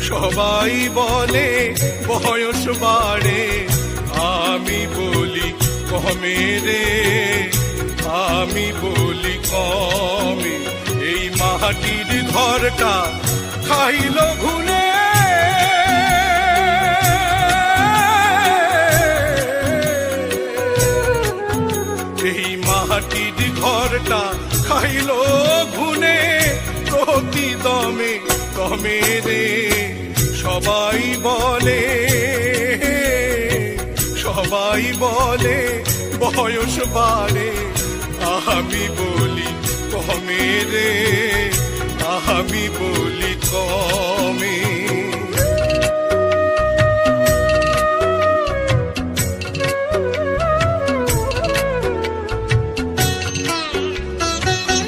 সবাই বলে বয়স বাড়ে, আমি বলি কমে রে, আমি বলি কমে। এই মাটির ঘরটা খাইল ঘুনে, এই মাটির ঘরটা খাইল ঘুনে, প্রতি দমে দমে রে। সবাই বলে বয়স বাড়ে, আমি বলি কমে রে, আমি বলি কমে।